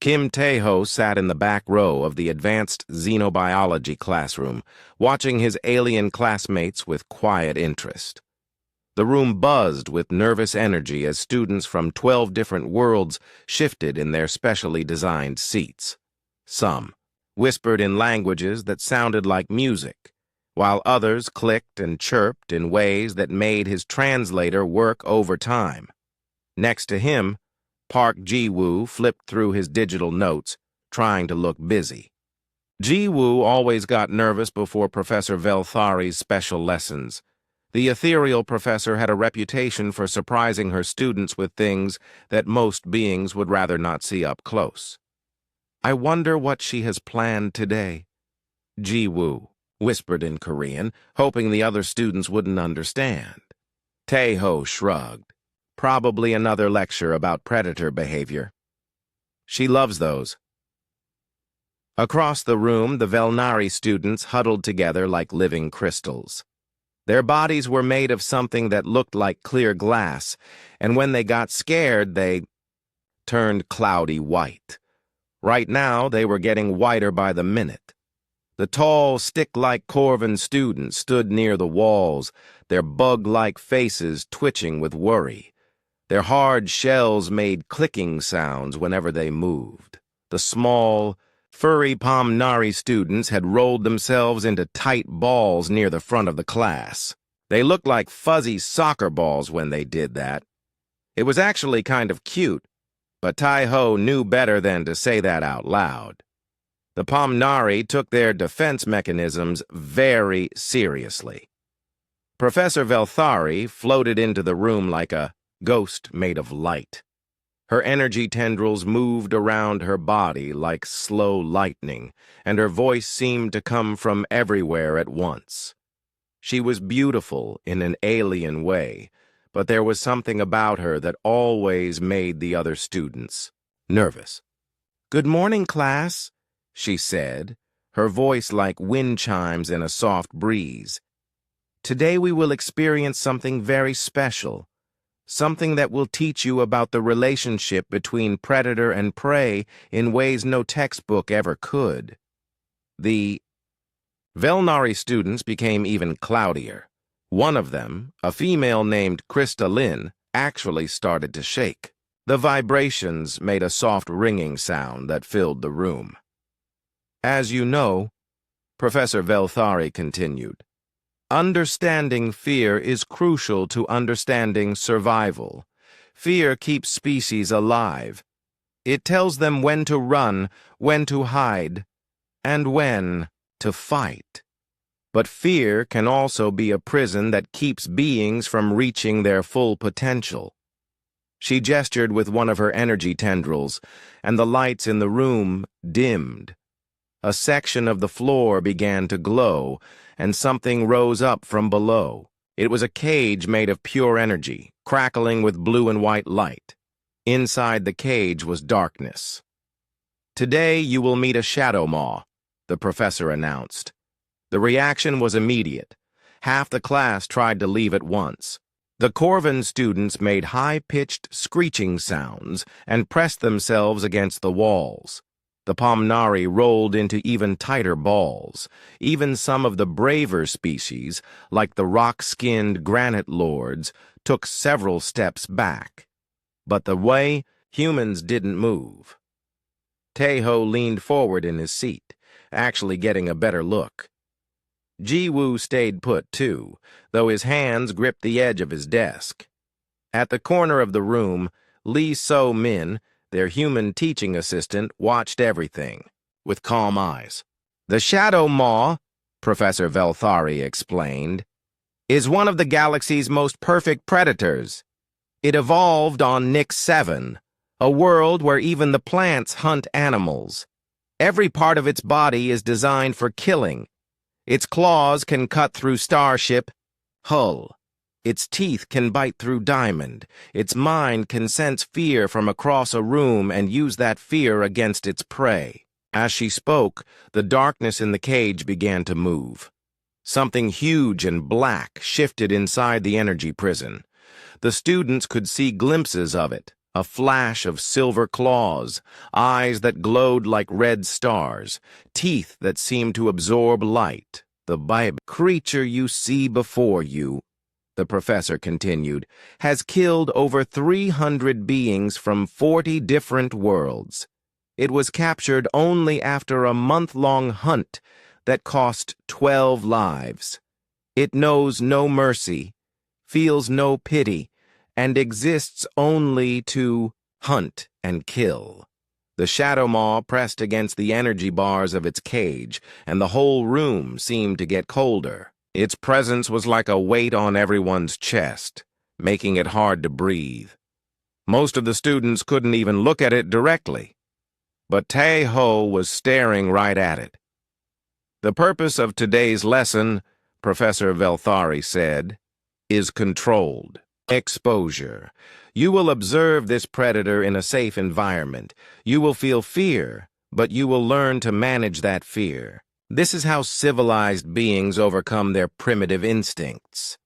Kim Tae-ho sat in the back row of the advanced xenobiology classroom, watching his alien classmates with quiet interest. The room buzzed with nervous energy as students from 12 different worlds shifted in their specially designed seats. Some whispered in languages that sounded like music, while others clicked and chirped in ways that made his translator work overtime. Next to him, Park Ji-woo flipped through his digital notes, trying to look busy. Ji-woo always got nervous before Professor Velthari's special lessons. The ethereal professor had a reputation for surprising her students with things that most beings would rather not see up close. "I wonder what she has planned today," Ji-woo whispered in Korean, hoping the other students wouldn't understand. Tae-ho shrugged. "Probably another lecture about predator behavior. She loves those." Across the room, the Velnari students huddled together like living crystals. Their bodies were made of something that looked like clear glass, and when they got scared, they turned cloudy white. Right now, they were getting whiter by the minute. The tall, stick-like Corvin students stood near the walls, their bug-like faces twitching with worry. Their hard shells made clicking sounds whenever they moved. The small, furry Pomnari students had rolled themselves into tight balls near the front of the class. They looked like fuzzy soccer balls when they did that. It was actually kind of cute, but Tae-ho knew better than to say that out loud. The Pomnari took their defense mechanisms very seriously. Professor Velthari floated into the room like a ghost made of light. Her energy tendrils moved around her body like slow lightning, and her voice seemed to come from everywhere at once. She was beautiful in an alien way, but there was something about her that always made the other students nervous. "Good morning, class," she said, her voice like wind chimes in a soft breeze. "Today we will experience something very special. Something that will teach you about the relationship between predator and prey in ways no textbook ever could." The Velnari students became even cloudier. One of them, a female named Krista Lynn, actually started to shake. The vibrations made a soft ringing sound that filled the room. "As you know," Professor Velthari continued, "understanding fear is crucial to understanding survival. Fear keeps species alive. It tells them when to run, when to hide, and when to fight. But fear can also be a prison that keeps beings from reaching their full potential." She gestured with one of her energy tendrils, and the lights in the room dimmed. A section of the floor began to glow, and something rose up from below. It was a cage made of pure energy, crackling with blue and white light. Inside the cage was darkness. "Today you will meet a shadow maw," the professor announced. The reaction was immediate. Half the class tried to leave at once. The Corvin students made high-pitched screeching sounds and pressed themselves against the walls. The Pomnari rolled into even tighter balls. Even some of the braver species, like the rock-skinned granite lords, took several steps back. But the way, humans didn't move. Tae-ho leaned forward in his seat, actually getting a better look. Ji-woo stayed put, too, though his hands gripped the edge of his desk. At the corner of the room, Lee So-min, their human teaching assistant, watched everything, with calm eyes. "The Shadow Maw," Professor Velthari explained, "is one of the galaxy's most perfect predators. It evolved on Nix 7, a world where even the plants hunt animals. Every part of its body is designed for killing. Its claws can cut through starship hull. Its teeth can bite through diamond. Its mind can sense fear from across a room and use that fear against its prey." As she spoke, the darkness in the cage began to move. Something huge and black shifted inside the energy prison. The students could see glimpses of it, A flash of silver claws, eyes that glowed like red stars, teeth that seemed to absorb light. The creature you see before you, the professor continued, has killed over 300 beings from 40 different worlds. It was captured only after a month-long hunt that cost 12 lives. It knows no mercy, feels no pity, and exists only to hunt and kill. The shadow maw pressed against the energy bars of its cage, and the whole room seemed to get colder. Its presence was like a weight on everyone's chest, making it hard to breathe. Most of the students couldn't even look at it directly, but Tae-ho was staring right at it. The purpose of today's lesson, Professor Velthari said, is controlled exposure. You will observe this predator in a safe environment. You will feel fear, but you will learn to manage that fear. This is how civilized beings overcome their primitive instincts.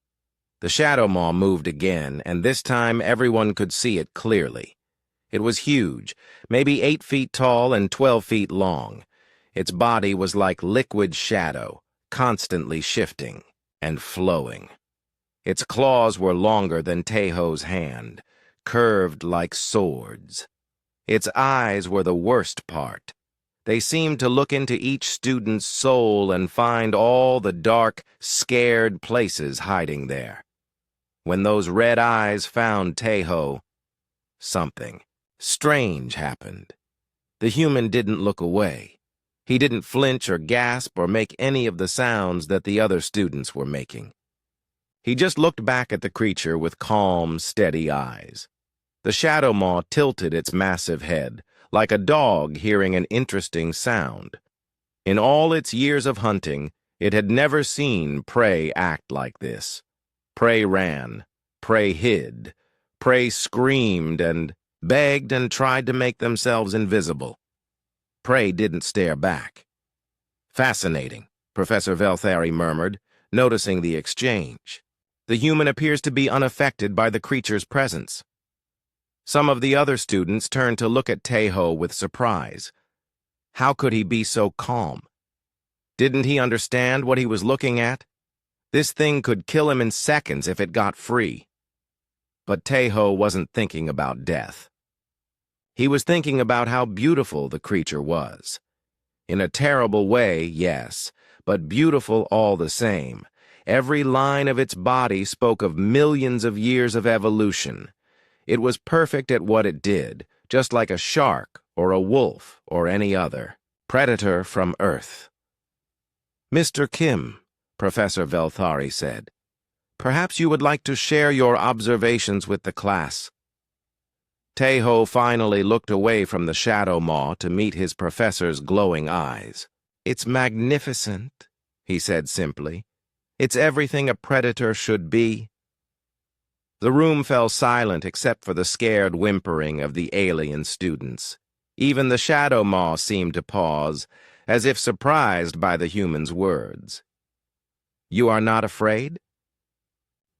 The shadow maw moved again, and this time everyone could see it clearly. It was huge, maybe 8 feet tall and 12 feet long. Its body was like liquid shadow, constantly shifting and flowing. Its claws were longer than Tae-ho's hand, curved like swords. Its eyes were the worst part. They seemed to look into each student's soul and find all the dark, scared places hiding there. When those red eyes found Tae-ho, something strange happened. The human didn't look away. He didn't flinch or gasp or make any of the sounds that the other students were making. He just looked back at the creature with calm, steady eyes. The shadow maw tilted its massive head, like a dog hearing an interesting sound. In all its years of hunting, it had never seen prey act like this. Prey ran, prey hid, prey screamed and begged and tried to make themselves invisible. Prey didn't stare back. Fascinating, Professor Velthari murmured, noticing the exchange. The human appears to be unaffected by the creature's presence. Some of the other students turned to look at Tae-ho with surprise. How could he be so calm? Didn't he understand what he was looking at? This thing could kill him in seconds if it got free. But Tae-ho wasn't thinking about death. He was thinking about how beautiful the creature was. In a terrible way, yes, but beautiful all the same. Every line of its body spoke of millions of years of evolution. It was perfect at what it did, just like a shark or a wolf or any other predator from Earth. Mr. Kim, Professor Velthari said, perhaps you would like to share your observations with the class. Tae-ho finally looked away from the shadow maw to meet his professor's glowing eyes. It's magnificent, he said simply. It's everything a predator should be. The room fell silent except for the scared whimpering of the alien students. Even the shadow maw seemed to pause, as if surprised by the human's words. You are not afraid?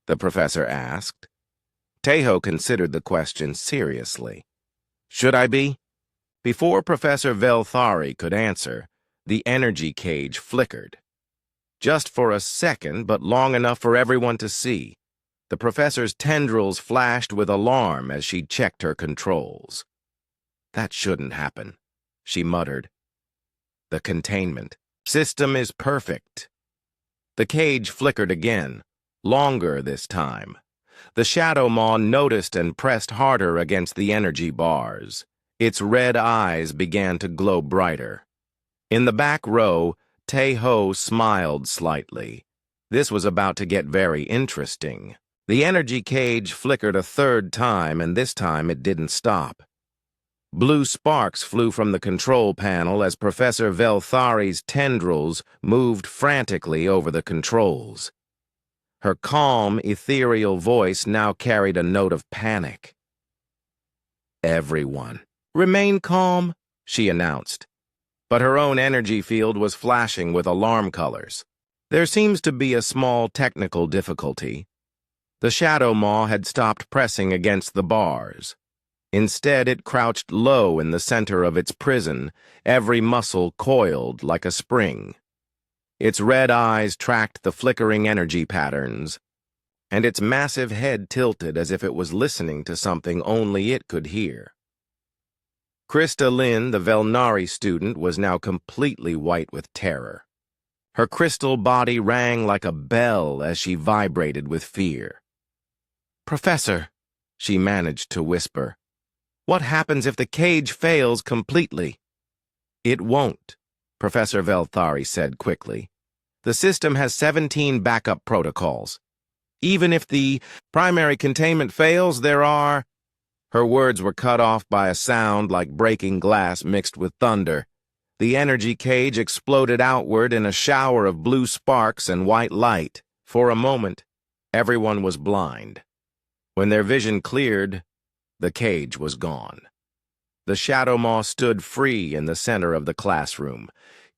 The professor asked. Tae-ho considered the question seriously. Should I be? Before Professor Velthari could answer, the energy cage flickered. Just for a second, but long enough for everyone to see. The professor's tendrils flashed with alarm as she checked her controls. That shouldn't happen, she muttered. The containment system is perfect. The cage flickered again, longer this time. The shadow maw noticed and pressed harder against the energy bars. Its red eyes began to glow brighter. In the back row, Tae-ho smiled slightly. This was about to get very interesting. The energy cage flickered a third time, and this time it didn't stop. Blue sparks flew from the control panel as Professor Velthari's tendrils moved frantically over the controls. Her calm, ethereal voice now carried a note of panic. Everyone, remain calm, she announced. But her own energy field was flashing with alarm colors. There seems to be a small technical difficulty. The shadow maw had stopped pressing against the bars. Instead, it crouched low in the center of its prison, every muscle coiled like a spring. Its red eyes tracked the flickering energy patterns, and its massive head tilted as if it was listening to something only it could hear. Krista Lynn, the Velnari student, was now completely white with terror. Her crystal body rang like a bell as she vibrated with fear. "Professor," she managed to whisper, "what happens if the cage fails completely?" "It won't," Professor Velthari said quickly. "The system has 17 backup protocols. Even if the primary containment fails, there are—" Her words were cut off by a sound like breaking glass mixed with thunder. The energy cage exploded outward in a shower of blue sparks and white light. For a moment, everyone was blind. When their vision cleared, the cage was gone. The Shadow Maw stood free in the center of the classroom.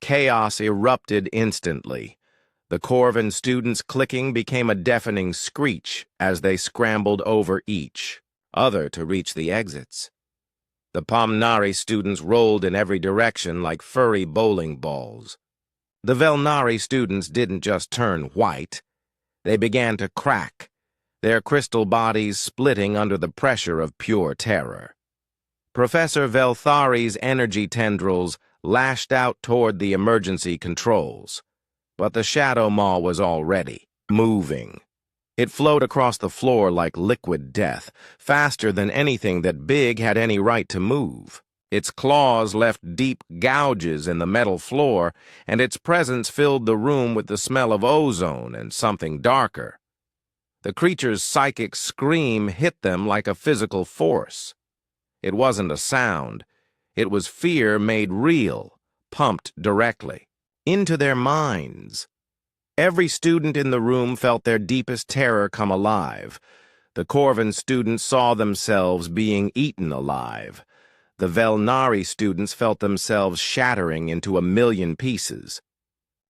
Chaos erupted instantly. The Corvin students' clicking became a deafening screech as they scrambled over each other to reach the exits. The Pomnari students rolled in every direction like furry bowling balls. The Velnari students didn't just turn white. They began to crack, their crystal bodies splitting under the pressure of pure terror. Professor Velthari's energy tendrils lashed out toward the emergency controls, but the Shadow Maw was already moving. It flowed across the floor like liquid death, faster than anything that Big had any right to move. Its claws left deep gouges in the metal floor, and its presence filled the room with the smell of ozone and something darker. The creature's psychic scream hit them like a physical force. It wasn't a sound. It was fear made real, pumped directly into their minds. Every student in the room felt their deepest terror come alive. The Corvin students saw themselves being eaten alive. The Velnari students felt themselves shattering into a million pieces.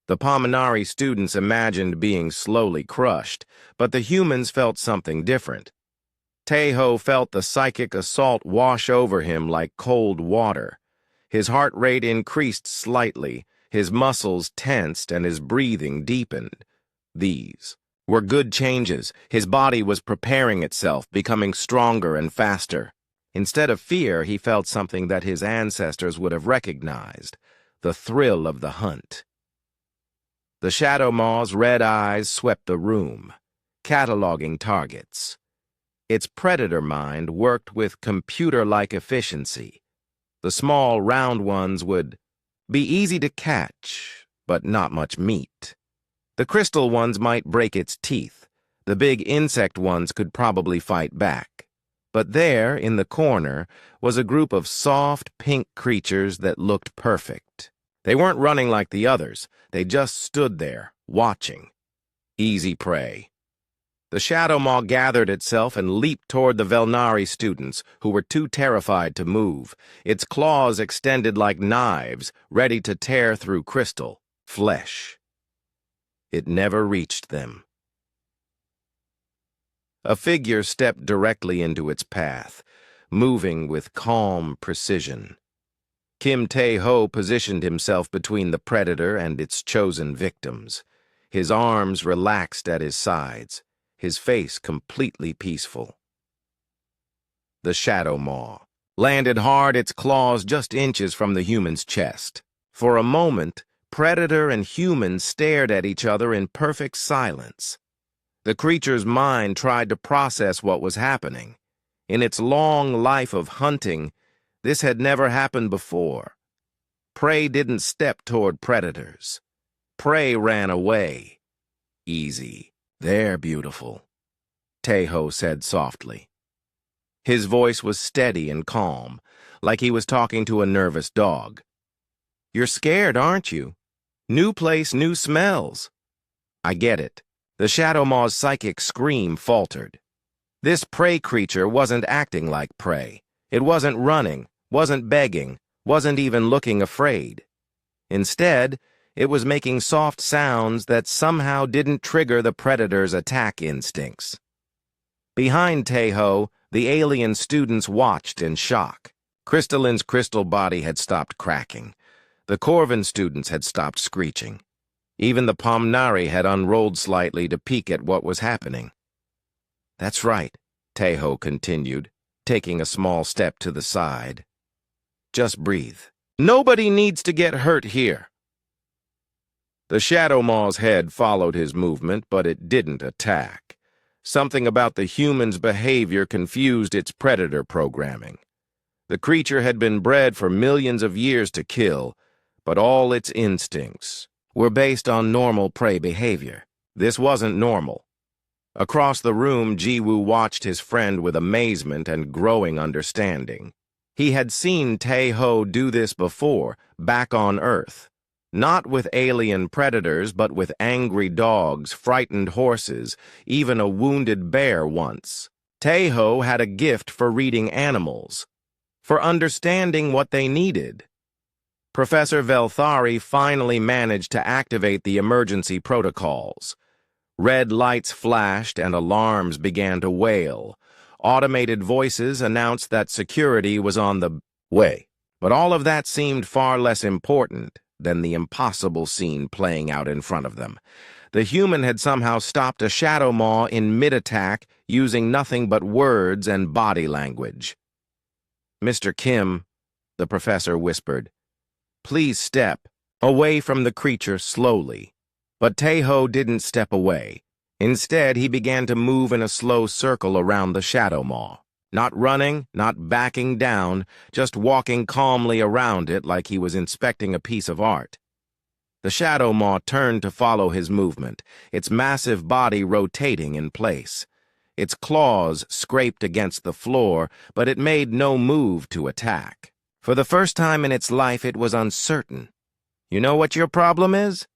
The Pominari students imagined being slowly crushed, but the humans felt something different. Tejo felt the psychic assault wash over him like cold water. His heart rate increased slightly, his muscles tensed, and his breathing deepened. These were good changes. His body was preparing itself, becoming stronger and faster. Instead of fear, he felt something that his ancestors would have recognized, the thrill of the hunt. The Shadow Maw's red eyes swept the room, cataloging targets. Its predator mind worked with computer-like efficiency. The small, round ones would be easy to catch, but not much meat. The crystal ones might break its teeth. The big insect ones could probably fight back. But there, in the corner, was a group of soft, pink creatures that looked perfect. They weren't running like the others. They just stood there, watching. Easy prey. The Shadow Maw gathered itself and leaped toward the Velnari students, who were too terrified to move. Its claws extended like knives, ready to tear through crystal, flesh. It never reached them. A figure stepped directly into its path, moving with calm precision. Kim Tae-ho positioned himself between the predator and its chosen victims. His arms relaxed at his sides, his face completely peaceful. The Shadow Maw landed hard, its claws just inches from the human's chest. For a moment, predator and human stared at each other in perfect silence. The creature's mind tried to process what was happening. In its long life of hunting, this had never happened before. Prey didn't step toward predators. Prey ran away. Easy. "They're beautiful," Tejo said softly. His voice was steady and calm, like he was talking to a nervous dog. "You're scared, aren't you? New place, new smells." "I get it." The Shadow Maw's psychic scream faltered. This prey creature wasn't acting like prey. It wasn't running, wasn't begging, wasn't even looking afraid. Instead, it was making soft sounds that somehow didn't trigger the predator's attack instincts. Behind Taeho, the alien students watched in shock. Crystalline's crystal body had stopped cracking. The Corvin students had stopped screeching. Even the Pomnari had unrolled slightly to peek at what was happening. "That's right," Taeho continued, taking a small step to the side. "Just breathe. Nobody needs to get hurt here." The Shadow Maw's head followed his movement, but it didn't attack. Something about the human's behavior confused its predator programming. The creature had been bred for millions of years to kill, but all its instincts were based on normal prey behavior. This wasn't normal. Across the room, Jiwoo watched his friend with amazement and growing understanding. He had seen Taeho do this before, back on Earth. Not with alien predators, but with angry dogs, frightened horses, even a wounded bear once. Taeho had a gift for reading animals, for understanding what they needed. Professor Velthari finally managed to activate the emergency protocols. Red lights flashed and alarms began to wail. Automated voices announced that security was on the way. But all of that seemed far less important than the impossible scene playing out in front of them. The human had somehow stopped a Shadow Maw in mid-attack using nothing but words and body language. "Mr. Kim," the professor whispered, "please step away from the creature slowly." But Taeho didn't step away. Instead, he began to move in a slow circle around the Shadow Maw. Not running, not backing down, just walking calmly around it like he was inspecting a piece of art. The Shadow Maw turned to follow his movement, its massive body rotating in place. Its claws scraped against the floor, but it made no move to attack. For the first time in its life, it was uncertain. "You know what your problem is?"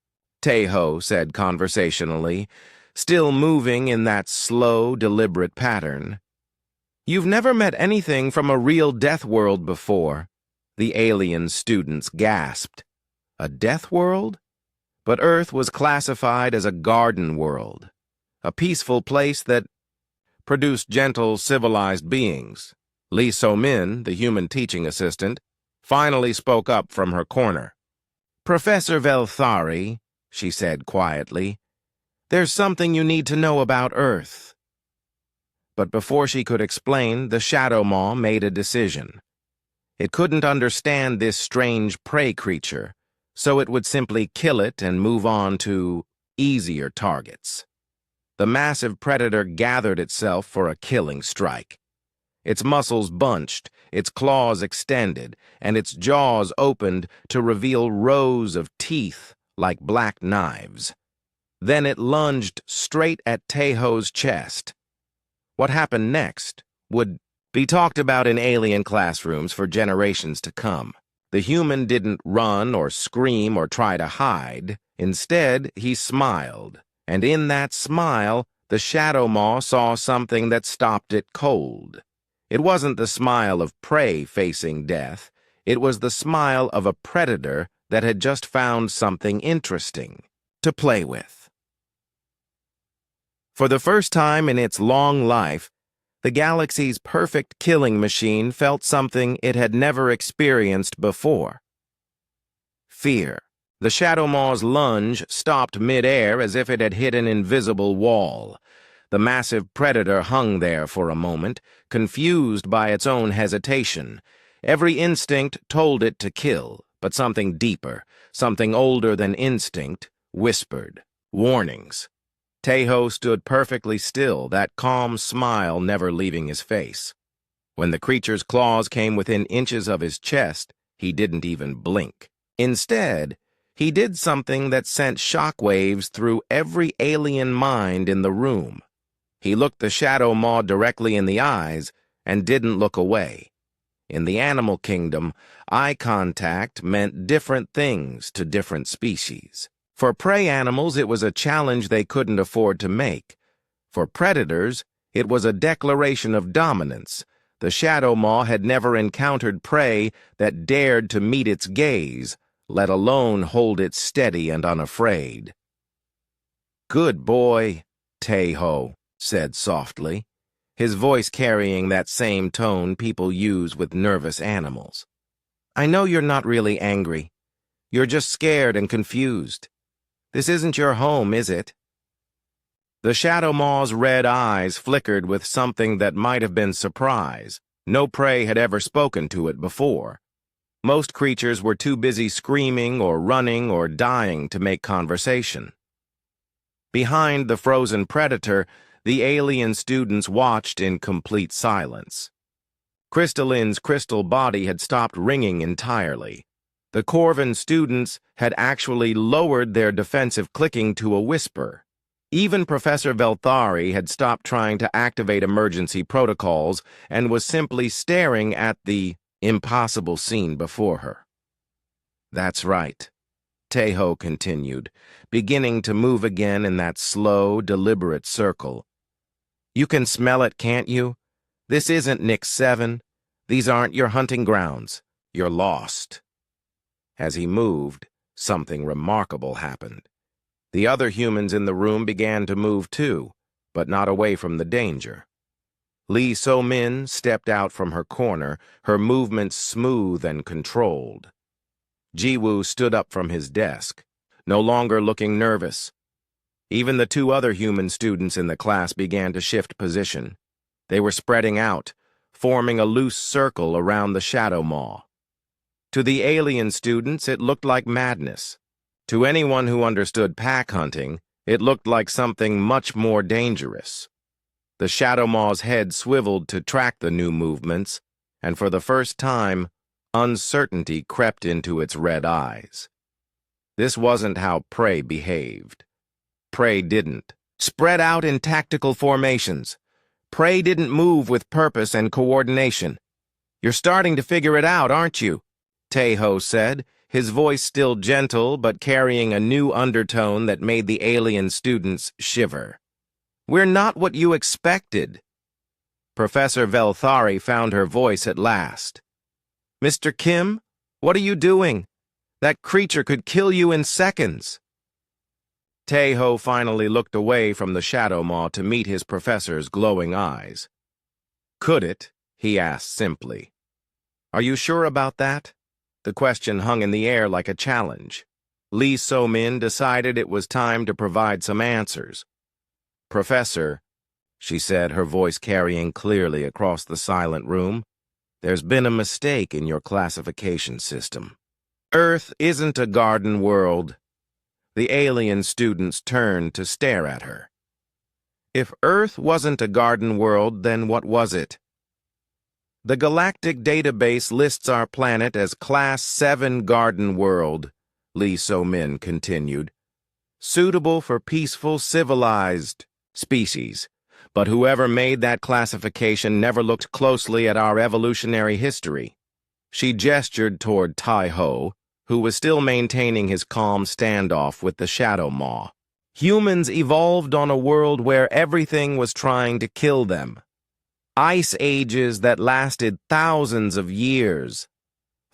Taeho said conversationally, still moving in that slow, deliberate pattern. "You've never met anything from a real death world before." The alien students gasped. A death world? But Earth was classified as a garden world, a peaceful place that produced gentle, civilized beings. Lee So-min, the human teaching assistant, finally spoke up from her corner. "Professor Velthari," she said quietly, "there's something you need to know about Earth." But before she could explain, the Shadow Maw made a decision. It couldn't understand this strange prey creature, so it would simply kill it and move on to easier targets. The massive predator gathered itself for a killing strike. Its muscles bunched, its claws extended, and its jaws opened to reveal rows of teeth like black knives. Then it lunged straight at Taeho's chest. What happened next would be talked about in alien classrooms for generations to come. The human didn't run or scream or try to hide. Instead, he smiled, and in that smile, the Shadow Maw saw something that stopped it cold. It wasn't the smile of prey facing death. It was the smile of a predator that had just found something interesting to play with. For the first time in its long life, the galaxy's perfect killing machine felt something it had never experienced before. Fear. The Shadow Maw's lunge stopped mid-air as if it had hit an invisible wall. The massive predator hung there for a moment, confused by its own hesitation. Every instinct told it to kill, but something deeper, something older than instinct, whispered warnings. Taeho stood perfectly still, that calm smile never leaving his face. When the creature's claws came within inches of his chest, he didn't even blink. Instead, he did something that sent shockwaves through every alien mind in the room. He looked the Shadow Maw directly in the eyes and didn't look away. In the animal kingdom, eye contact meant different things to different species. For prey animals, it was a challenge they couldn't afford to make. For predators, it was a declaration of dominance. The Shadow Maw had never encountered prey that dared to meet its gaze, let alone hold it steady and unafraid. "Good boy," Taeho said softly. his voice carrying that same tone people use with nervous animals. I know you're not really angry. You're just scared and confused. This isn't your home, is it? The Shadow Maw's red eyes flickered with something that might have been surprise. No prey had ever spoken to it before. Most creatures were too busy screaming or running or dying to make conversation. Behind the frozen predator, the alien students watched in complete silence. Crystalline's crystal body had stopped ringing entirely. The Corvin students had actually lowered their defensive clicking to a whisper. Even Professor Velthari had stopped trying to activate emergency protocols and was simply staring at the impossible scene before her. That's right, Tejo continued, beginning to move again in that slow, deliberate circle. You can smell it, can't you? This isn't Nix 7. These aren't your hunting grounds. You're lost. As he moved, something remarkable happened. The other humans in the room began to move too, but not away from the danger. Lee So-min stepped out from her corner, her movements smooth and controlled. Ji-woo stood up from his desk, no longer looking nervous. Even the two other human students in the class began to shift position. They were spreading out, forming a loose circle around the Shadow Maw. To the alien students, it looked like madness. To anyone who understood pack hunting, it looked like something much more dangerous. The Shadow Maw's head swiveled to track the new movements, and for the first time, uncertainty crept into its red eyes. This wasn't how prey behaved. Prey didn't spread out in tactical formations. Prey didn't move with purpose and coordination. You're starting to figure it out, aren't you? Tejo said, his voice still gentle but carrying a new undertone that made the alien students shiver. We're not what you expected. Professor Velthari found her voice at last. Mr. Kim, what are you doing? That creature could kill you in seconds. Tejo finally looked away from the Shadow Maw to meet his professor's glowing eyes. Could it? He asked simply. Are you sure about that? The question hung in the air like a challenge. Lee So-min decided it was time to provide some answers. Professor, she said, her voice carrying clearly across the silent room, there's been a mistake in your classification system. Earth isn't a garden world. The alien students turned to stare at her. If Earth wasn't a garden world, then what was it? The Galactic database lists our planet as Class 7 Garden World, Lee So-min continued. Suitable for peaceful, civilized species. But whoever made that classification never looked closely at our evolutionary history. She gestured toward Tai-ho, who was still maintaining his calm standoff with the Shadow Maw. Humans evolved on a world where everything was trying to kill them. Ice ages that lasted thousands of years.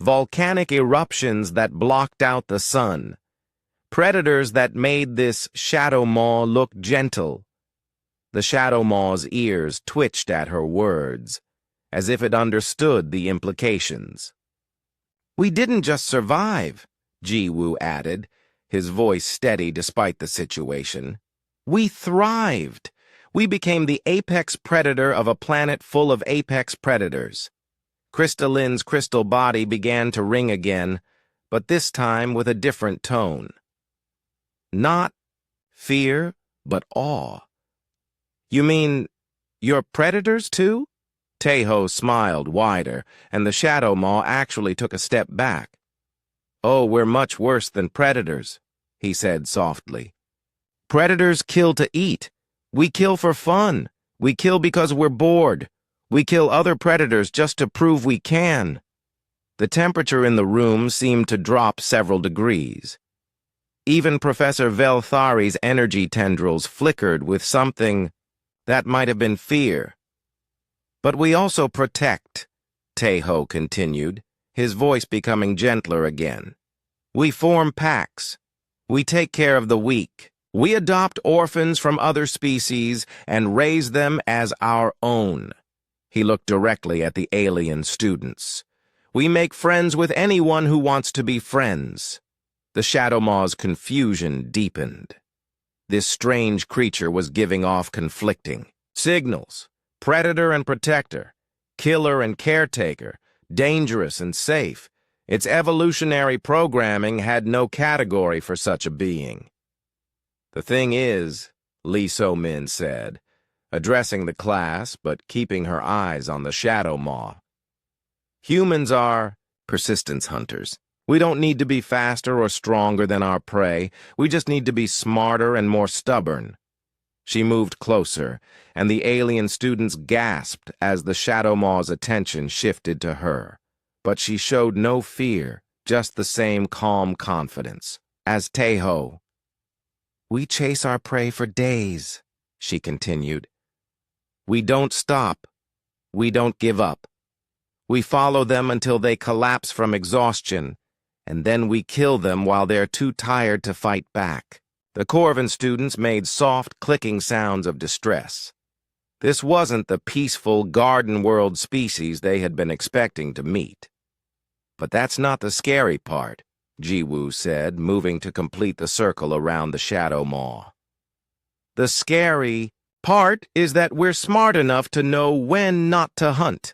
Volcanic eruptions that blocked out the sun. Predators that made this Shadow Maw look gentle. The Shadow Maw's ears twitched at her words, as if it understood the implications. We didn't just survive, Ji-woo added, his voice steady despite the situation. We thrived. We became the apex predator of a planet full of apex predators. Crystalline's crystal body began to ring again, but this time with a different tone. Not fear, but awe. You mean, you're predators too? Tejo smiled wider, and the Shadow Maw actually took a step back. Oh, we're much worse than predators, he said softly. Predators kill to eat. We kill for fun. We kill because we're bored. We kill other predators just to prove we can. The temperature in the room seemed to drop several degrees. Even Professor Velthari's energy tendrils flickered with something that might have been fear. But we also protect, Tejo continued, his voice becoming gentler again. We form packs. We take care of the weak. We adopt orphans from other species and raise them as our own. He looked directly at the alien students. We make friends with anyone who wants to be friends. The Shadow Maw's confusion deepened. This strange creature was giving off conflicting signals: predator and protector, killer and caretaker, dangerous and safe. Its evolutionary programming had no category for such a being. The thing is, Lee So-min said, addressing the class but keeping her eyes on the Shadow Maw. Humans are persistence hunters. We don't need to be faster or stronger than our prey. We just need to be smarter and more stubborn. She moved closer, and the alien students gasped as the Shadow Maw's attention shifted to her. But she showed no fear, just the same calm confidence. As Taeho, "We chase our prey for days," she continued. "We don't stop. We don't give up. We follow them until they collapse from exhaustion, and then we kill them while they're too tired to fight back." The Corvin students made soft, clicking sounds of distress. This wasn't the peaceful, garden world species they had been expecting to meet. "But that's not the scary part," Ji-woo said, moving to complete the circle around the Shadow Maw. "The scary part is that we're smart enough to know when not to hunt."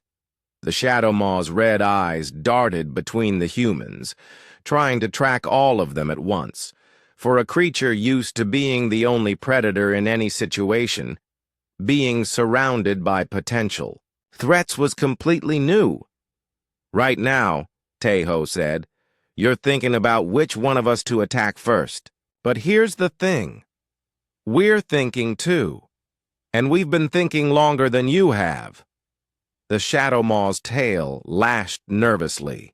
The Shadow Maw's red eyes darted between the humans, trying to track all of them at once. For a creature used to being the only predator in any situation, being surrounded by potential threats was completely new. "Right now," Taeho said, "you're thinking about which one of us to attack first. But here's the thing. We're thinking too. And we've been thinking longer than you have." The Shadow Maw's tail lashed nervously.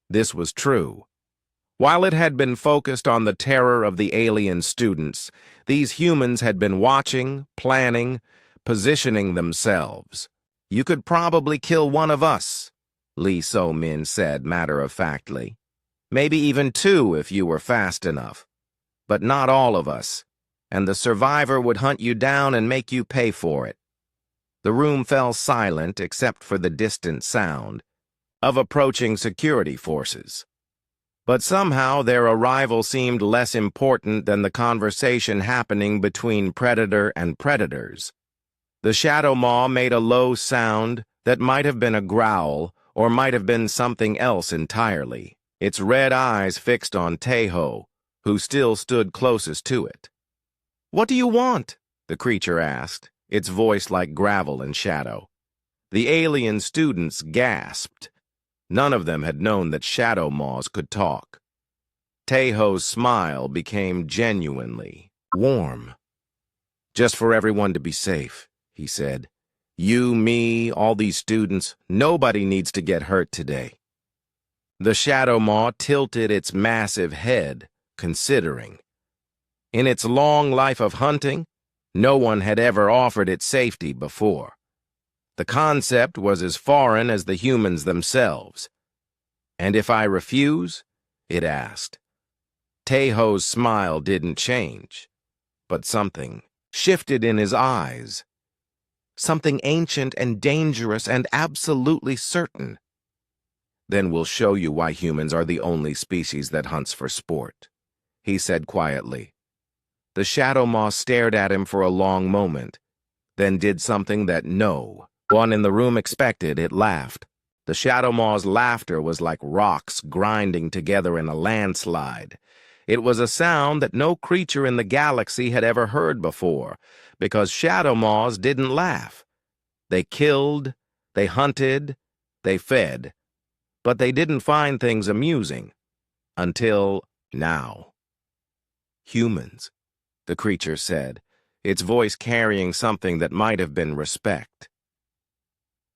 This was true. While it had been focused on the terror of the alien students, these humans had been watching, planning, positioning themselves. "You could probably kill one of us," Lee So-min said matter-of-factly. "Maybe even two if you were fast enough. But not all of us, and the survivor would hunt you down and make you pay for it." The room fell silent except for the distant sound of approaching security forces. But somehow their arrival seemed less important than the conversation happening between predator and predators. The Shadow Maw made a low sound that might have been a growl or might have been something else entirely, its red eyes fixed on Taeho, who still stood closest to it. "What do you want?" the creature asked, its voice like gravel and shadow. The alien students gasped. None of them had known that Shadow Maws could talk. Taeho's smile became genuinely warm. "Just for everyone to be safe," he said. "You, me, all these students, nobody needs to get hurt today." The Shadow Maw tilted its massive head, considering. In its long life of hunting, no one had ever offered it safety before. The concept was as foreign as the humans themselves. "And if I refuse?" it asked. Taeho's smile didn't change, but something shifted in his eyes. Something ancient and dangerous and absolutely certain. "Then we'll show you why humans are the only species that hunts for sport," he said quietly. The Shadow Maw stared at him for a long moment, then did something that no one in the room expected. It laughed. The Shadow Maw's laughter was like rocks grinding together in a landslide. It was a sound that no creature in the galaxy had ever heard before, because Shadow Maws didn't laugh. They killed, they hunted, they fed, but they didn't find things amusing. Until now. "Humans," the creature said, its voice carrying something that might have been respect.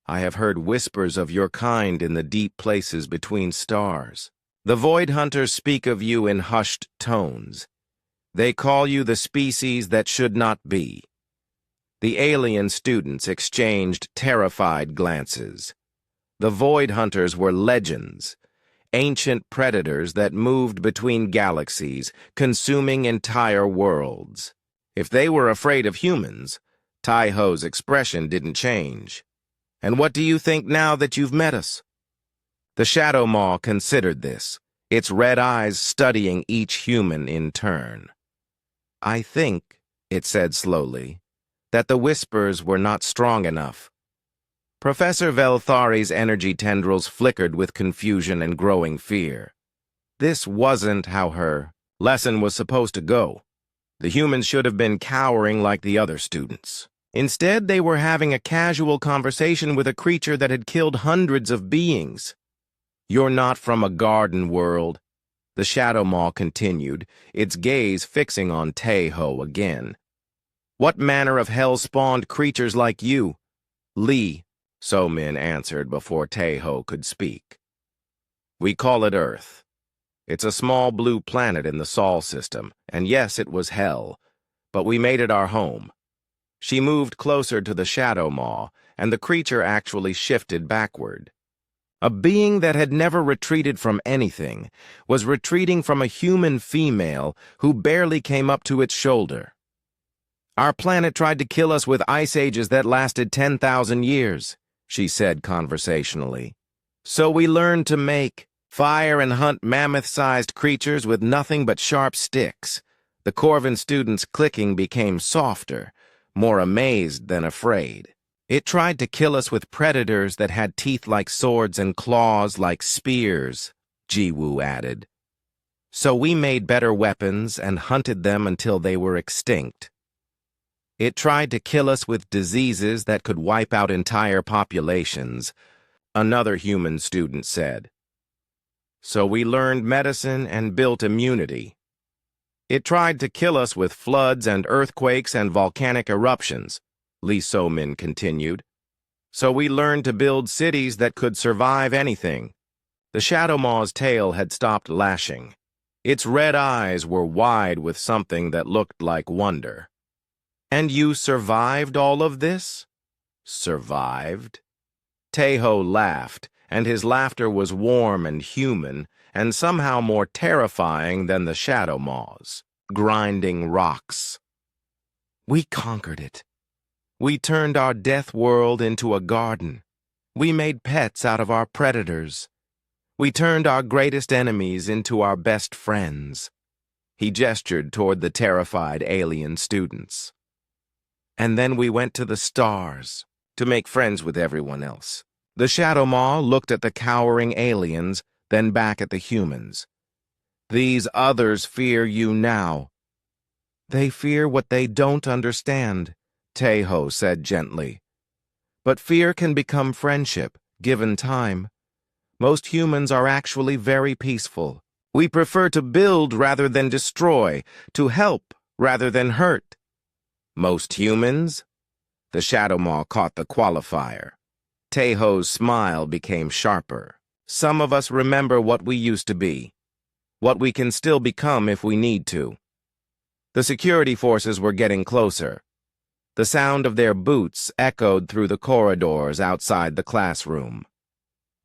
"I have heard whispers of your kind in the deep places between stars. The Void Hunters speak of you in hushed tones. They call you the species that should not be." The alien students exchanged terrified glances. The Void Hunters were legends, ancient predators that moved between galaxies, consuming entire worlds. If they were afraid of humans, Tai-Ho's expression didn't change. And what do you think now that you've met us? The Shadow Maw considered this, its red eyes studying each human in turn. I think, it said slowly, that the whispers were not strong enough. Professor Velthari's energy tendrils flickered with confusion and growing fear. This wasn't how her lesson was supposed to go. The humans should have been cowering like the other students. Instead, they were having a casual conversation with a creature that had killed hundreds of beings. "You're not from a garden world," the Shadow Maw continued, its gaze fixing on Tai-Ho again. "What manner of hell-spawned creatures like you?" "Lee," So-Min answered before Tai-Ho could speak. "We call it Earth. It's a small blue planet in the Sol system, and yes, it was hell, but we made it our home." She moved closer to the Shadow Maw, and the creature actually shifted backward. A being that had never retreated from anything was retreating from a human female who barely came up to its shoulder. "Our planet tried to kill us with ice ages that lasted 10,000 years, she said conversationally. "So we learned to make, fire and hunt mammoth-sized creatures with nothing but sharp sticks." The Corvin student's clicking became softer, more amazed than afraid. "It tried to kill us with predators that had teeth like swords and claws like spears," Jiwoo added. "So we made better weapons and hunted them until they were extinct. It tried to kill us with diseases that could wipe out entire populations," another human student said. "So we learned medicine and built immunity. It tried to kill us with floods and earthquakes and volcanic eruptions," Lee So-Min continued. "So we learned to build cities that could survive anything." The Shadow Maw's tail had stopped lashing. Its red eyes were wide with something that looked like wonder. "And you survived all of this?" "Survived?" Tai-Ho laughed, and his laughter was warm and human, and somehow more terrifying than the Shadow Maw's, grinding rocks. "We conquered it. We turned our death world into a garden. We made pets out of our predators. We turned our greatest enemies into our best friends." He gestured toward the terrified alien students. "And then we went to the stars to make friends with everyone else." The Shadow Maw looked at the cowering aliens, then back at the humans. "These others fear you now." "They fear what they don't understand," Tai-Ho said gently. "But fear can become friendship, given time. Most humans are actually very peaceful. We prefer to build rather than destroy, to help rather than hurt." "Most humans?" The Shadow Maw caught the qualifier. Tai-Ho's smile became sharper. "Some of us remember what we used to be, what we can still become if we need to." The security forces were getting closer. The sound of their boots echoed through the corridors outside the classroom.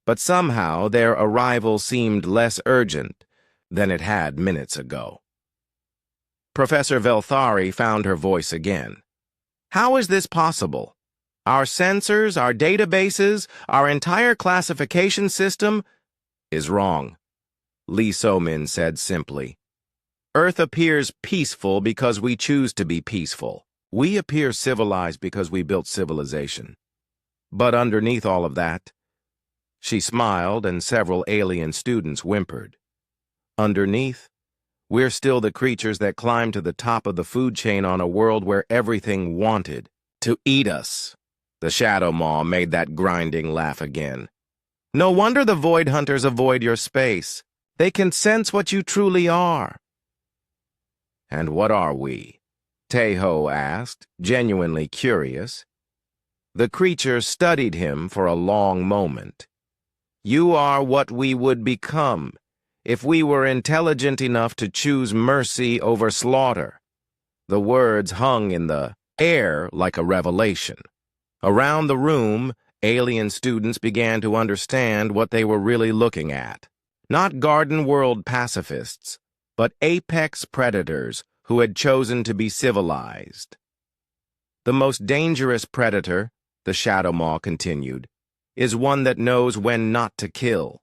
But somehow their arrival seemed less urgent than it had minutes ago. Professor Velthari found her voice again. "How is this possible? Our sensors, our databases, our entire classification system is wrong," Lee So-Min said simply. "Earth appears peaceful because we choose to be peaceful. We appear civilized because we built civilization. But underneath all of that," she smiled and several alien students whimpered. "Underneath, we're still the creatures that climbed to the top of the food chain on a world where everything wanted to eat us." The Shadow Maw made that grinding laugh again. "No wonder the Void Hunters avoid your space. They can sense what you truly are." "And what are we?" Tai-Ho asked, genuinely curious. The creature studied him for a long moment. "You are what we would become if we were intelligent enough to choose mercy over slaughter." The words hung in the air like a revelation. Around the room, alien students began to understand what they were really looking at. Not garden world pacifists, but apex predators who had chosen to be civilized. The most dangerous predator, the Shadow Maw continued, is one that knows when not to kill.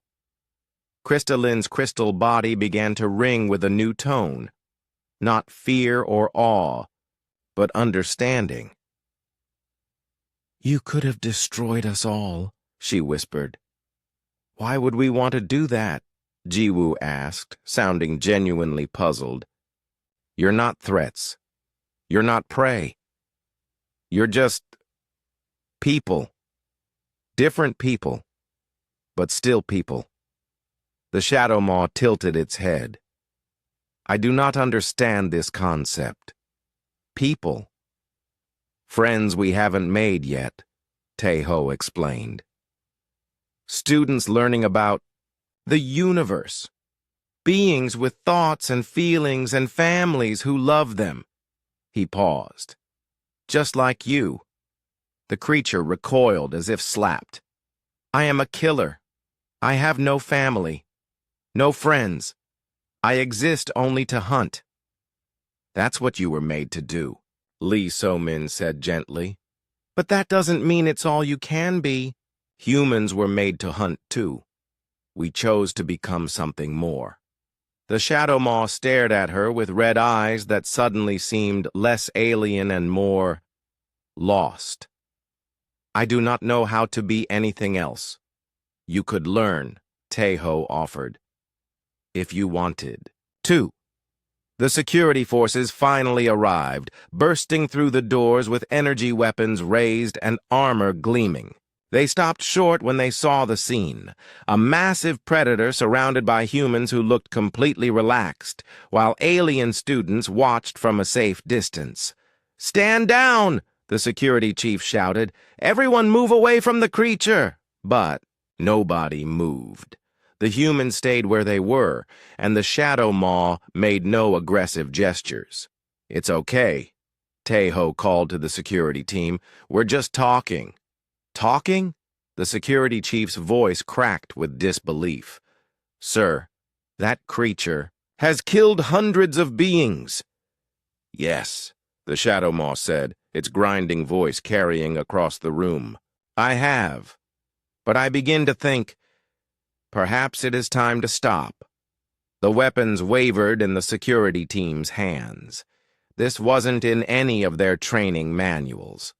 Crystalline's crystal body began to ring with a new tone, not fear or awe, but understanding. "You could have destroyed us all," she whispered. "Why would we want to do that?" Jiwoo asked, sounding genuinely puzzled. "You're not threats. You're not prey. You're just people. Different people, but still people." The Shadow Maw tilted its head. "I do not understand this concept. People. Friends we haven't made yet," Tae-ho explained. "Students learning about the universe. Beings with thoughts and feelings and families who love them." He paused. "Just like you." The creature recoiled as if slapped. "I am a killer. I have no family. No friends. I exist only to hunt." "That's what you were made to do," Lee So-min said gently. "But that doesn't mean it's all you can be. Humans were made to hunt too. We chose to become something more." The Shadow Maw stared at her with red eyes that suddenly seemed less alien and more lost. "I do not know how to be anything else." "You could learn," Tae-ho offered. "If you wanted to." The security forces finally arrived, bursting through the doors with energy weapons raised and armor gleaming. They stopped short when they saw the scene, a massive predator surrounded by humans who looked completely relaxed, while alien students watched from a safe distance. "Stand down!" the security chief shouted. "Everyone move away from the creature!" But nobody moved. The humans stayed where they were, and the Shadow Maw made no aggressive gestures. "It's okay," Tae-ho called to the security team. "We're just talking." "Talking?" The security chief's voice cracked with disbelief. "Sir, that creature has killed hundreds of beings." "Yes," the Shadow Maw said, its grinding voice carrying across the room. "I have. But I begin to think, perhaps it is time to stop." The weapons wavered in the security team's hands. This wasn't in any of their training manuals.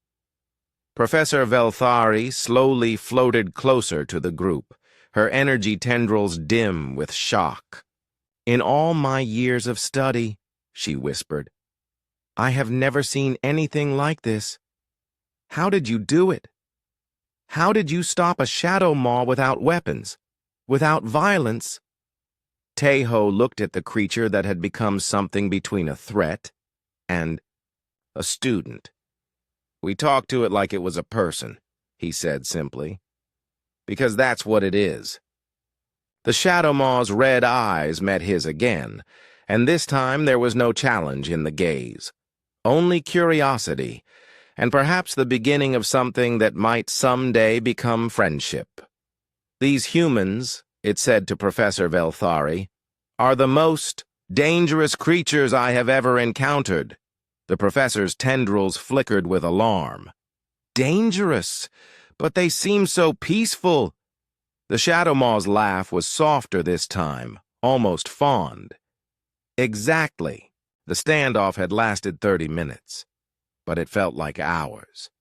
Professor Velthari slowly floated closer to the group, her energy tendrils dim with shock. "In all my years of study," she whispered, "I have never seen anything like this. How did you do it? How did you stop a Shadow Maw without weapons, without violence?" Tae-ho looked at the creature that had become something between a threat and a student. "We talked to it like it was a person," he said simply. "Because that's what it is." The Shadow Maw's red eyes met his again, and this time there was no challenge in the gaze. Only curiosity, and perhaps the beginning of something that might someday become friendship. "These humans," it said to Professor Velthari, "are the most dangerous creatures I have ever encountered." The professor's tendrils flickered with alarm. "Dangerous? But they seem so peaceful." The Shadow Maw's laugh was softer this time, almost fond. "Exactly." The standoff had lasted 30 minutes, but it felt like hours.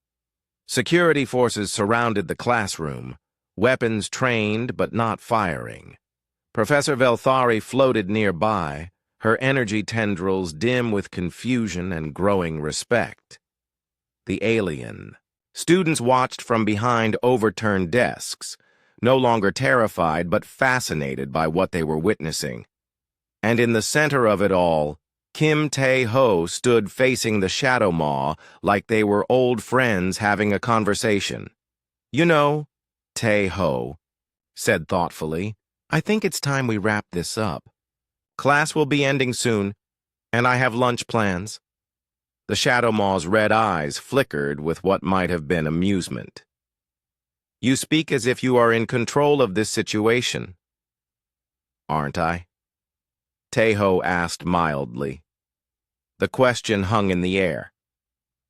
Security forces surrounded the classroom, weapons trained but not firing. Professor Velthari floated nearby, her energy tendrils dim with confusion and growing respect. The alien. Students watched from behind overturned desks, no longer terrified but fascinated by what they were witnessing. And in the center of it all, Kim Tae-ho stood facing the Shadow Maw like they were old friends having a conversation. "You know," Tae-ho said thoughtfully, "I think it's time we wrap this up. Class will be ending soon, and I have lunch plans." The Shadow Maw's red eyes flickered with what might have been amusement. "You speak as if you are in control of this situation." aren't I? Tejo asked mildly. The question hung in the air.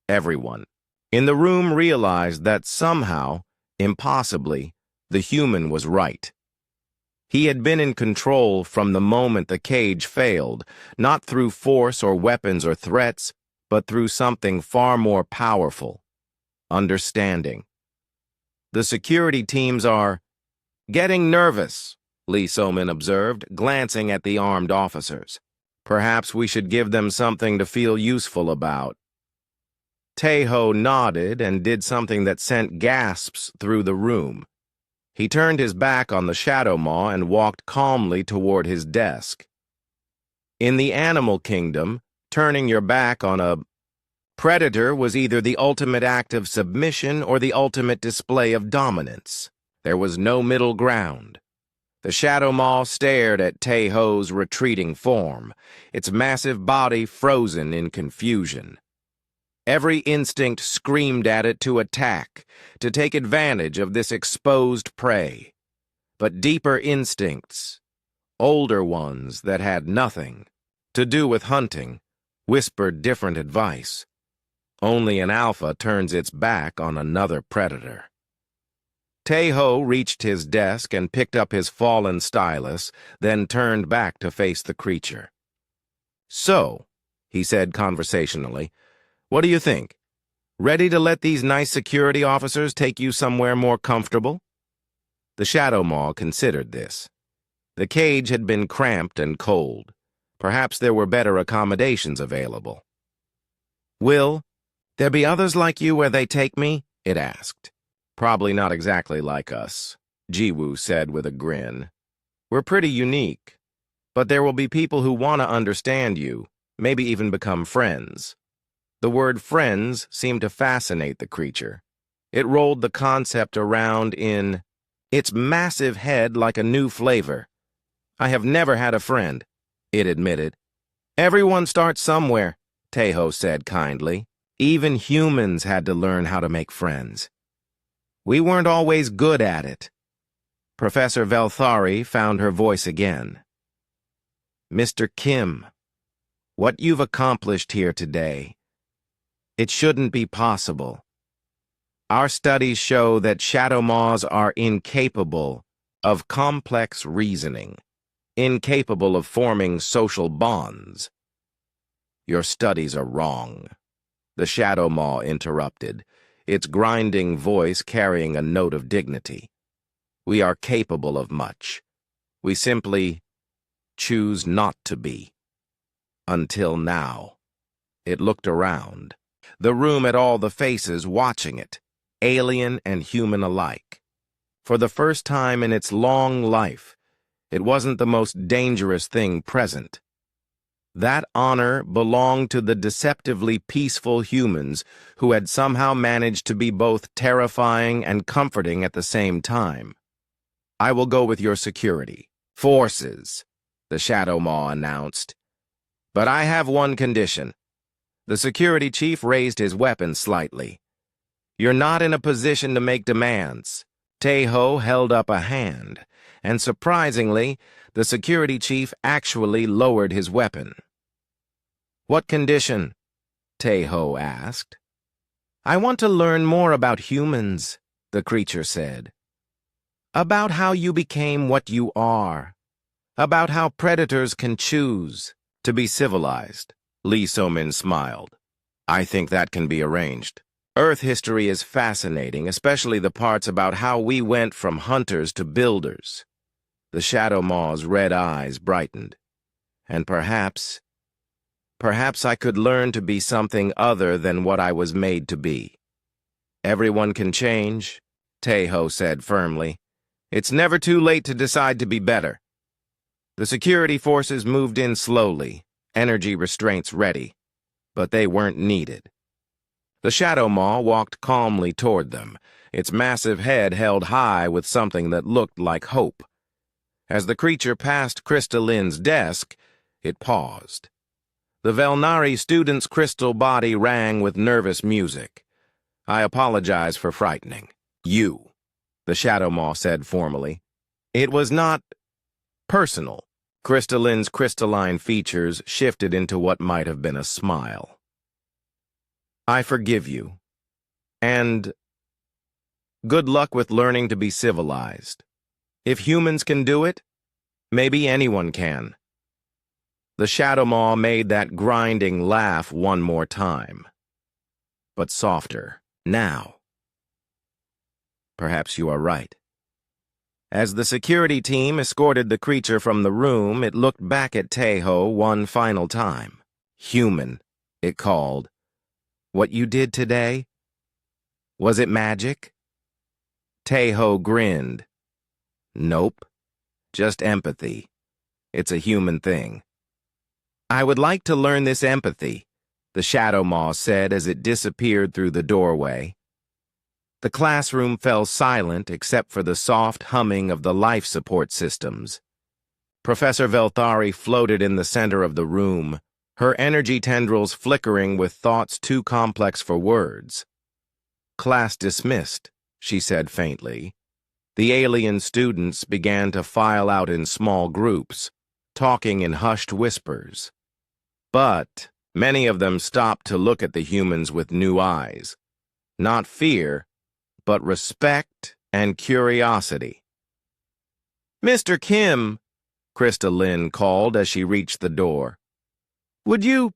Everyone in the room realized that somehow, impossibly, the human was right. He had been in control from the moment the cage failed, not through force or weapons or threats, but through something far more powerful: understanding. The security teams are getting nervous, Lee Somin observed, glancing at the armed officers. Perhaps we should give them something to feel useful about. Tejo nodded and did something that sent gasps through the room. He turned his back on the Shadow Maw and walked calmly toward his desk. In the animal kingdom, turning your back on a predator was either the ultimate act of submission or the ultimate display of dominance. There was no middle ground. The Shadow Maw stared at Tejo's retreating form, its massive body frozen in confusion. Every instinct screamed at it to attack, to take advantage of this exposed prey. But deeper instincts, older ones that had nothing to do with hunting, whispered different advice. Only an alpha turns its back on another predator. Tejo reached his desk and picked up his fallen stylus, then turned back to face the creature. "So," he said conversationally, "what do you think? Ready to let these nice security officers take you somewhere more comfortable?" The Shadow Maw considered this. The cage had been cramped and cold. Perhaps there were better accommodations available. "Will there be others like you where they take me?" it asked. "Probably not exactly like us," Jiwoo said with a grin. "We're pretty unique, but there will be people who want to understand you, maybe even become friends." The word friends seemed to fascinate the creature. It rolled the concept around in its massive head like a new flavor. "I have never had a friend," it admitted. "Everyone starts somewhere," Tejo said kindly. "Even humans had to learn how to make friends. We weren't always good at it." Professor Velthari found her voice again. "Mr. Kim, what you've accomplished here today, it shouldn't be possible. Our studies show that Shadow Maws are incapable of complex reasoning, incapable of forming social bonds." "Your studies are wrong," the Shadow Maw interrupted, its grinding voice carrying a note of dignity. "We are capable of much. We simply choose not to be. Until now." It looked around. The room had all the faces watching it, alien and human alike. For the first time in its long life, it wasn't the most dangerous thing present. That honor belonged to the deceptively peaceful humans who had somehow managed to be both terrifying and comforting at the same time. "I will go with your security forces," the Shadow Maw announced. "But I have one condition." The security chief raised his weapon slightly. "You're not in a position to make demands." Tejo held up a hand, and surprisingly, the security chief actually lowered his weapon. "What condition?" Tejo asked. "I want to learn more about humans," the creature said. "About how you became what you are. About how predators can choose to be civilized." Lee Somin smiled. "I think that can be arranged. Earth history is fascinating, especially the parts about how we went from hunters to builders." The Shadow Maw's red eyes brightened. "And perhaps I could learn to be something other than what I was made to be." "Everyone can change," Tejo said firmly. "It's never too late to decide to be better." The security forces moved in slowly, energy restraints ready, but they weren't needed. The Shadow Maw walked calmly toward them, its massive head held high with something that looked like hope. As the creature passed Crystalline's desk, it paused. The Velnari student's crystal body rang with nervous music. "I apologize for frightening you," the Shadow Maw said formally. "It was not personal. Crystalline's crystalline features shifted into what might have been a smile. I forgive you. And good luck with learning to be civilized. If humans can do it, maybe anyone can. The Shadow Maw made that grinding laugh one more time, but softer. Now. Perhaps you are right. As the security team escorted the creature from the room, it looked back at Taeho one final time. Human, it called. What you did today? Was it magic? Taeho grinned. Nope. Just empathy. It's a human thing. I would like to learn this empathy, the Shadow Maw said as it disappeared through the doorway. The classroom fell silent except for the soft humming of the life support systems. Professor Velthari floated in the center of the room, her energy tendrils flickering with thoughts too complex for words. Class dismissed, she said faintly. The alien students began to file out in small groups, talking in hushed whispers. But many of them stopped to look at the humans with new eyes. Not fear, but respect and curiosity. Mr. Kim, Crystalline called as she reached the door. Would you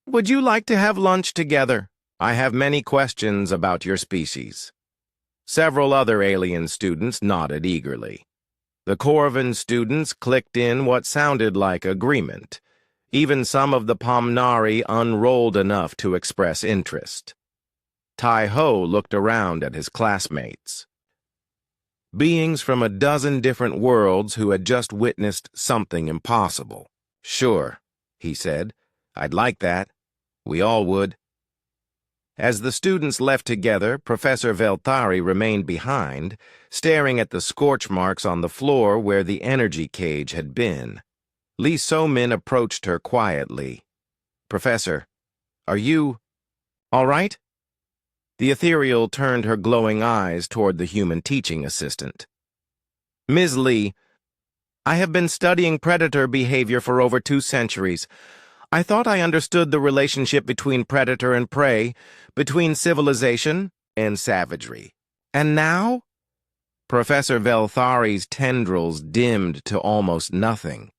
like to have lunch together? I have many questions about your species. Several other alien students nodded eagerly. The Corvin students clicked in what sounded like agreement. Even some of the Pomnari unrolled enough to express interest. Tai-Ho looked around at his classmates. Beings from a dozen different worlds who had just witnessed something impossible. Sure, he said. I'd like that. We all would. As the students left together, Professor Velthari remained behind, staring at the scorch marks on the floor where the energy cage had been. Lee So-min approached her quietly. Professor, are you all right? The ethereal turned her glowing eyes toward the human teaching assistant. Ms. Lee, I have been studying predator behavior for over 2 centuries. I thought I understood the relationship between predator and prey, between civilization and savagery. And now? Professor Velthari's tendrils dimmed to almost nothing.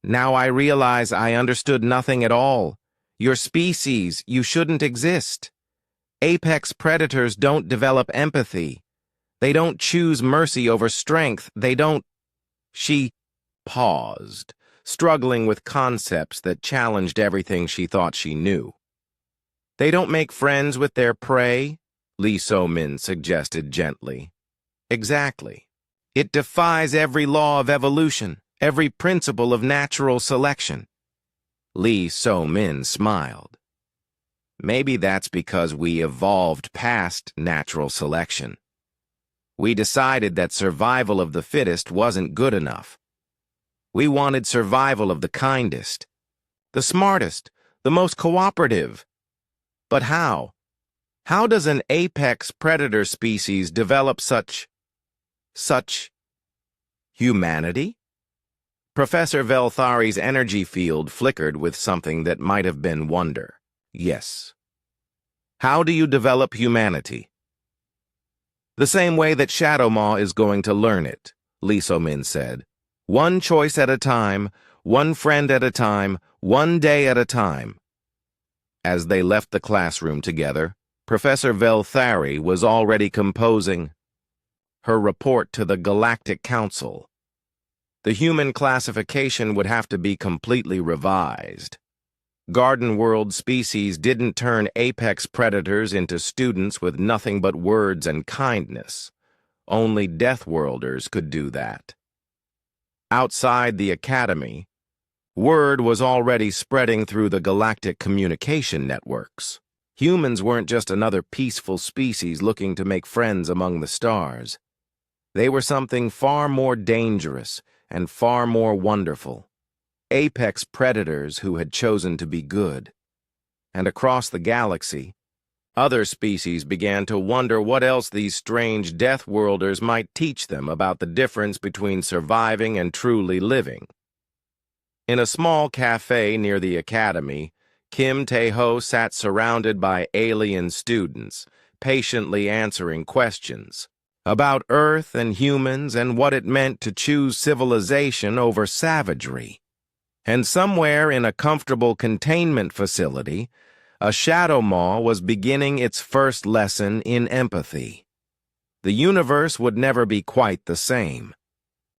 Now I realize I understood nothing at all. Your species, you shouldn't exist. Apex predators don't develop empathy. They don't choose mercy over strength. They don't... She paused, struggling with concepts that challenged everything she thought she knew. They don't make friends with their prey, Lee So-min suggested gently. Exactly. It defies every law of evolution, every principle of natural selection. Lee So-min smiled. Maybe that's because we evolved past natural selection. We decided that survival of the fittest wasn't good enough. We wanted survival of the kindest, the smartest, the most cooperative. But how? How does an apex predator species develop such humanity? Professor Velthari's energy field flickered with something that might have been wonder. Yes. How do you develop humanity? The same way that Shadow Maw is going to learn it, Lee So-min said. One choice at a time, one friend at a time, one day at a time. As they left the classroom together, Professor Velthari was already composing her report to the Galactic Council. The human classification would have to be completely revised. Garden World species didn't turn apex predators into students with nothing but words and kindness. Only Deathworlders could do that. Outside the Academy, word was already spreading through the galactic communication networks. Humans weren't just another peaceful species looking to make friends among the stars. They were something far more dangerous and far more wonderful. Apex predators who had chosen to be good. And across the galaxy, Other species began to wonder what else these strange Deathworlders might teach them about the difference between surviving and truly living. In a small cafe near the academy, Kim Tae-ho sat surrounded by alien students, patiently answering questions about Earth and humans and what it meant to choose civilization over savagery. And somewhere in a comfortable containment facility, a shadow maw was beginning its first lesson in empathy. The universe would never be quite the same,